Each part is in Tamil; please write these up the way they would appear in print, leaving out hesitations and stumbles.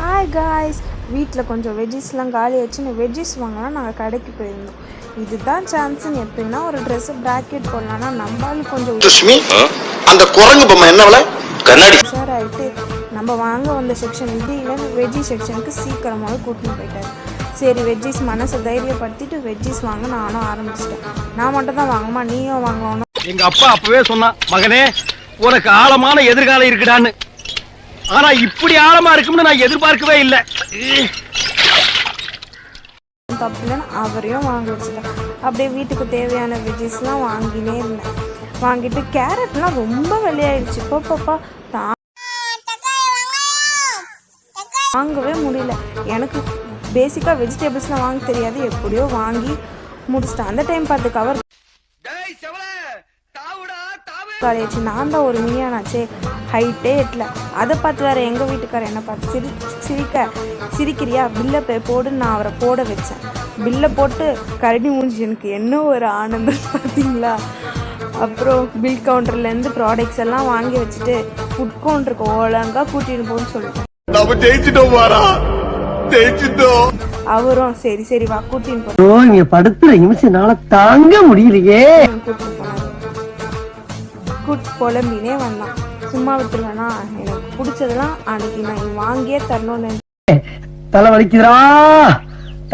ஹாய் காய்ஸ், வீட்டில் கொஞ்சம் வெஜ்ஜிஸ்லாம் காலி ஆச்சுன்னு வெஜ்ஜிஸ் வாங்கலாம் நாங்கள் கடைக்கு போயிருந்தோம். இதுதான் சான்ஸ்ன்னு எப்படின்னா ஒரு ட்ரெஸ்ஸை ப்ராக்கெட் போடலான்னா நம்மளால கொஞ்சம் அந்த குரங்கு பொம்மை என்ன விலை கண்ணாடி உஷார் ஆகிட்டு நம்ம வாங்க வந்த செக்ஷன் இது இல்லைன்னு வெஜ்ஜி செக்ஷனுக்கு சீக்கிரமாகவே கூட்டின்னு போயிட்டார். சரி வெஜ்ஜிஸ் மனசை தைரியப்படுத்திட்டு வெஜ்ஜிஸ் வாங்க நானும் ஆரம்பிச்சிட்டேன். நான் மட்டும் தான் வாங்கம்மா நீயும் வாங்கணும். எங்க அப்பா அப்பவே சொன்னான், மகனே உனக்கு ஆழமான எதிர்காலம் இருக்குடான்னு. ஆனா இப்படி ஆழமா இருக்கும்னு நான் எதிர்பார்க்கவே இல்லை. தப்பு இல்லைன்னு அவரையும் வாங்க வச்சுட்டேன். அப்படியே வீட்டுக்கு தேவையான வெஜ்ஜிஸ்லாம் வாங்கினே இருந்தேன். வாங்கிட்டு கேரட்லாம் ரொம்ப விலையாயிடுச்சு. பாப்பா வாங்கவே முடியல. எனக்கு பேசிக்காக வெஜிடபிள்ஸ்லாம் வாங்க தெரியாது. எப்படியோ வாங்கி முடிச்சிட்டேன். அந்த டைம் பார்த்து கவர் காலேஜ் நான் தான் ஒரு மினியானாச்சே, ஹைட்டே எட்டல. அதை பார்த்து வேற எங்கள் வீட்டுக்காரர் என்ன பார்த்து சிரிக்கிறியா பில்லை போடுன்னு நான் அவரை போட வச்சேன். பில்லை போட்டு கரடி மூஞ்சி எனக்கு என்ன ஒரு ஆனந்தம் பார்த்தீங்களா. அப்புறம் பில் கவுண்டர்லேருந்து ப்ராடக்ட்ஸ் எல்லாம் வாங்கி வச்சுட்டு ஃபுட் கவுண்டருக்கு ஒழுங்காக கூட்டிட்டு போன்னு சொல்லிட்டேன். அவரும் சரி சரி வா கூட்டின்னு போ படுத்துற நிமிஷம் தாங்க முடியலையே. கூட்டின்னு போனாரு. கூட்டு புலம்பினே வந்தான். சும்மா விட்டுருவேனா, எனக்கு பிடிச்சதெல்லாம் அன்னைக்கு நான் வாங்கியே தரணும்னு. தலை வலிக்குதுடா,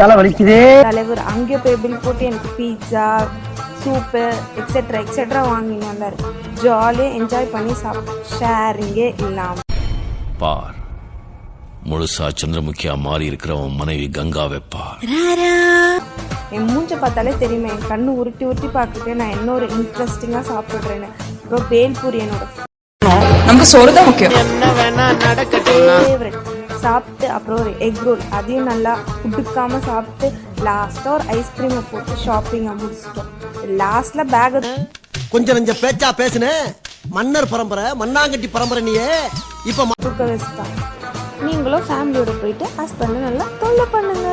தலை வலிக்குதே. தலைவர் அங்கே போய் பில் போட்டு எனக்கு பீட்சா சூப்பு எக்ஸெட்ரா எக்ஸெட்ரா வாங்கின்னு வந்தார். ஜாலியாக என்ஜாய் பண்ணி சாப்பிட்டேன், ஷேரிங்கே இல்லாமல். பார், முழுசா சந்திரமுகியா மாறி இருக்கிறவன் மனைவி கங்காவை பார். என் மூஞ்ச பார்த்தாலே தெரியுமே, என் கண்ணு உருட்டி உருட்டி பார்த்துட்டு நான் என்ன ஒரு இன்ட்ரெஸ்டிங்காக சாப்பிட்றேன்னு. அப்புறம் பேல்பூரி என்னோட நமக்கு சோறுதான் முக்கியம். ஃபேவரட் சாப்பிட்டு அப்புறம் ஒரு எக் ரோல் அதையும் நல்லா உடுக்காமல் சாப்பிட்டு லாஸ்ட்டாக ஒரு ஐஸ்கிரீமை போட்டு ஷாப்பிங்கை முடிச்சிட்டோம். லாஸ்ட்டில் பேக் கொஞ்சம் கொஞ்சம் பேச்சா பேசுனேன். மன்னர் பரம்பரை மண்ணாங்கட்டி பரம்பரை நீயே இப்போ தூக்க வச்சுட்டான். நீங்களும் ஃபேமிலியோட போயிட்டு ஹஸ்பண்டை நல்லா தொல்லை பண்ணுங்க.